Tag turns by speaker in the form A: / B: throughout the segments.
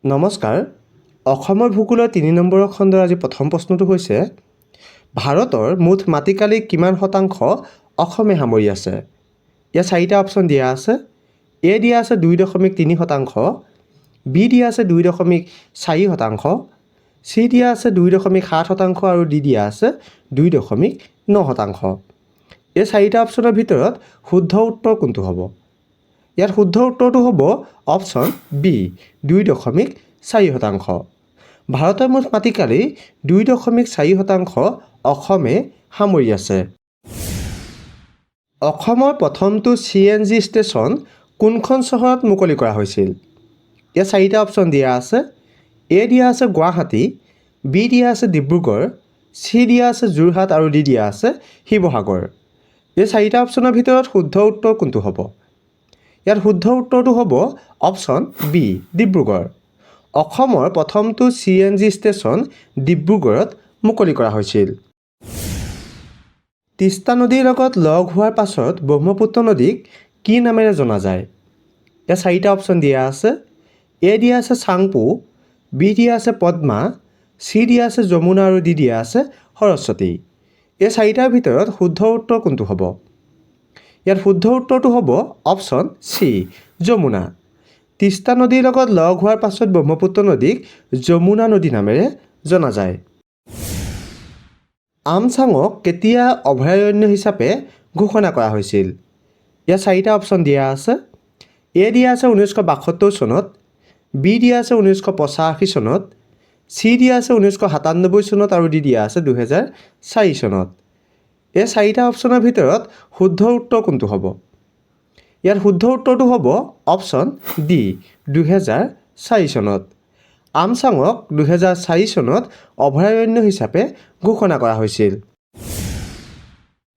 A: নমস্কাৰ। অসমৰ ভূগোলৰ ৩ নম্বৰ খণ্ডৰ আজি প্ৰথম প্ৰশ্নটো হৈছে ভাৰতৰ মুঠ মাটিকালি কিমান শতাংশ অসমে সামৰি আছে? ইয়াত 4টা অপশ্যন দিয়া আছে। এ দিয়া আছে 2.3 শতাংশ, বি দিয়া আছে 2.4 শতাংশ, চি দিয়া আছে 2.7 শতাংশ আৰু ডি দিয়া আছে 2.9 শতাংশ। এই 4টা অপশ্যনৰ ভিতৰত শুদ্ধ উত্তৰ কোনটো হ'ব? ইয়াত শুদ্ধ উত্তৰটো হ'ব অপশ্যন বি 2.4 শতাংশ। ভাৰতৰ মুঠ মাটিকালি 2.4 শতাংশ অসমে সামৰি আছে। অসমৰ প্ৰথমটো CNG ষ্টেচন কোনখন চহৰত মুকলি কৰা হৈছিল? ইয়াত 4টা অপশ্যন দিয়া আছে। এ দিয়া আছে গুৱাহাটী, বি দিয়া আছে ডিব্ৰুগড়, চি দিয়া আছে যোৰহাট আৰু ডি দিয়া আছে শিৱসাগৰ। এই 4টা অপশ্যনৰ ভিতৰত শুদ্ধ উত্তৰ কোনটো হ'ব? ইয়াত শুদ্ধ উত্তৰটো হ'ব অপশ্যন বি ডিব্ৰুগড়। অসমৰ প্ৰথমটো CNG ষ্টেচন ডিব্ৰুগড়ত মুকলি কৰা হৈছিল। তিষ্টা নদীৰ লগত লগ হোৱাৰ পাছত ব্ৰহ্মপুত্ৰ নদীক কি নামেৰে জনা যায়? ইয়াত 4টা অপশ্যন দিয়া আছে। এ দিয়া আছে চাংপো, বি দিয়া আছে পদ্মা, চি দিয়া আছে যমুনা আৰু ডি দিয়া আছে সৰস্বতী। এই 4টাৰ ভিতৰত শুদ্ধ উত্তৰ কোনটো হ'ব? ইয়াত শুদ্ধ উত্তৰটো হ'ব অপশ্যন চি যমুনা। তিষ্টা নদীৰ লগত লগ হোৱাৰ পাছত ব্ৰহ্মপুত্ৰ নদীক যমুনা নদী নামেৰে জনা যায়। আমচাঙক কেতিয়া অভয়াৰণ্য হিচাপে ঘোষণা কৰা হৈছিল? ইয়াত 4টা অপশ্যন দিয়া আছে। এ দিয়া আছে 1972 চনত, বি দিয়া আছে 1985 চনত, চি দিয়া আছে 1997 চনত আৰু ডি দিয়া আছে 2004 চনত। এই 4টা অপশ্যনৰ ভিতৰত শুদ্ধ উত্তৰ কোনটো হ'ব? ইয়াত শুদ্ধ উত্তৰটো হ'ব অপশ্যন ডি 2004 চনত। আমচাঙক 2004 চনত অভয়াৰণ্য হিচাপে ঘোষণা কৰা হৈছিল।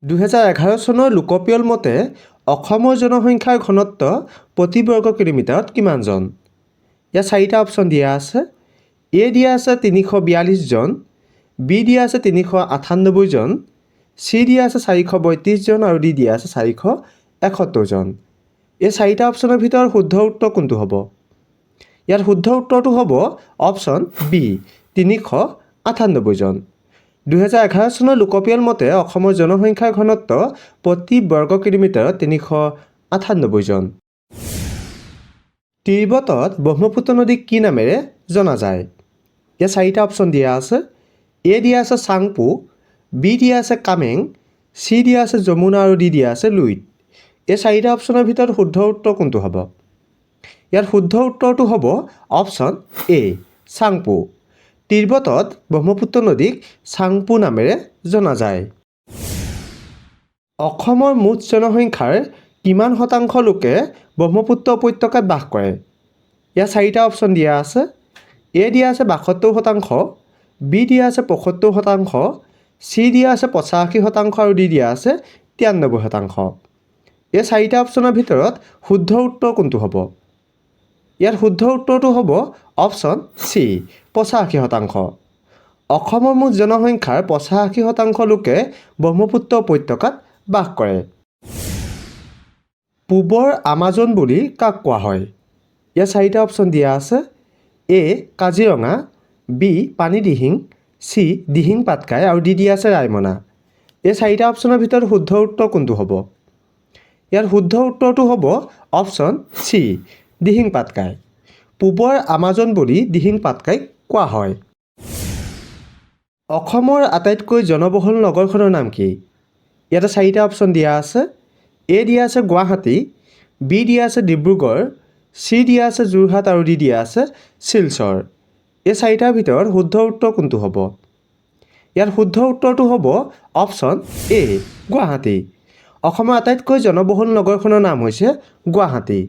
A: 2011 চনৰ লোকপিয়ল মতে অসমৰ জনসংখ্যাৰ ঘনত্ব প্ৰতি বৰ্গ কিলোমিটাৰত কিমানজন? ইয়াত 4টা অপশ্যন দিয়া আছে। এ দিয়া আছে 342 জন, বি দিয়া আছে 398 জন, চি দিয়া আছে 432 জন আৰু ডি দিয়া আছে 471 জন। এই 4টা অপশ্যনৰ ভিতৰত শুদ্ধ উত্তৰ কোনটো হ'ব? ইয়াত শুদ্ধ উত্তৰটো হ'ব অপশ্যন বি 398 জন। 2011 চনৰ লোকপিয়ল মতে অসমৰ জনসংখ্যাৰ ঘনত্ব প্ৰতি বৰ্গ কিলোমিটাৰত 398 জন। তিব্বতত ব্ৰহ্মপুত্ৰ নদীক কি নামেৰে জনা যায়? ইয়াত 4টা অপশ্যন দিয়া আছে। এ দিয়া আছে চাংপো, বি দিয়া আছে কামেং, চি দিয়া আছে যমুনা আৰু ডি দিয়া আছে লুইত। এই 4টা অপশ্যনৰ ভিতৰত শুদ্ধ উত্তৰ কোনটো হ'ব? ইয়াত শুদ্ধ উত্তৰটো হ'ব অপশ্যন এ চাংপো। তিব্বতত ব্ৰহ্মপুত্ৰ নদীক চাংপো নামেৰে জনা যায়। অসমৰ মুঠ জনসংখ্যাৰ কিমান শতাংশ লোকে ব্ৰহ্মপুত্ৰ উপত্যকাত বাস কৰে? ইয়াত 4টা অপশ্যন দিয়া আছে। এ দিয়া আছে 72 শতাংশ, বি দিয়া আছে 75 শতাংশ, চি দিয়া আছে 85 শতাংশ আৰু ডি দিয়া আছে 93 শতাংশ। এই 4টা অপশ্যনৰ ভিতৰত শুদ্ধ উত্তৰ কোনটো হ'ব? ইয়াত শুদ্ধ উত্তৰটো হ'ব অপশ্যন চি 85 শতাংশ। অসমৰ মুঠ জনসংখ্যাৰ 85 শতাংশ লোকে ব্ৰহ্মপুত্ৰ উপত্যকাত বাস কৰে। পূবৰ আমাজন বুলি কাক কোৱা হয়? ইয়াত 4টা অপশ্যন দিয়া আছে। এ কাজিৰঙা, বি পানী দিহিং, চি দিহিং পাটকাই আৰু ডি দিয়া আছে ৰায়মনা। এই 4টা অপশ্যনৰ ভিতৰত শুদ্ধ উত্তৰ কোনটো হ'ব? ইয়াত শুদ্ধ উত্তৰটো হ'ব অপশ্যন চি দিহিং পাটকাই। পূবৰ আমাজন বুলি দিহিং পাটকাইক কোৱা হয়। অসমৰ আটাইতকৈ জনবহুল নগৰখনৰ নাম কি? ইয়াতে 4টা অপশ্যন দিয়া আছে। এ দিয়া আছে গুৱাহাটী, বি দিয়া আছে ডিব্ৰুগড়, চি দিয়া আছে যোৰহাট আৰু ডি দিয়া আছে শিলচৰ। এই 4টাৰ ভিতৰত শুদ্ধ উত্তৰ কোনটো হ'ব? ইয়াত শুদ্ধ উত্তৰটো হ'ব অপশ্যন এ গুৱাহাটী। অসমৰ আটাইতকৈ জনবহুল নগৰখনৰ নাম হৈছে গুৱাহাটী।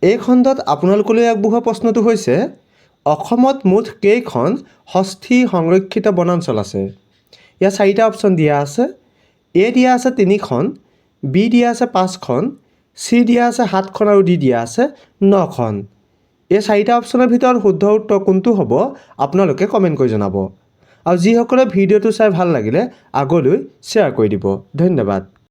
A: এই খণ্ডত আপোনালোকলৈ আগবঢ়োৱা প্ৰশ্নটো হৈছে অসমত মুঠ কেইখন হস্তী সংৰক্ষিত বনাঞ্চল আছে? ইয়াত 4টা অপশ্যন দিয়া আছে। এ দিয়া আছে 3খন, বি দিয়া আছে 5খন, চি দিয়া আছে 7খন আৰু ডি দিয়া আছে 9খন। এই 4টা অপশ্যনৰ ভিতৰত শুদ্ধ উত্তৰ কোনটো হ'ব আপোনালোকে কমেণ্ট কৰি জনাব। আৰু যিসকলে ভিডিঅ'টো চাই ভাল লাগিলে আগলৈ শ্বেয়াৰ কৰি দিব। ধন্যবাদ।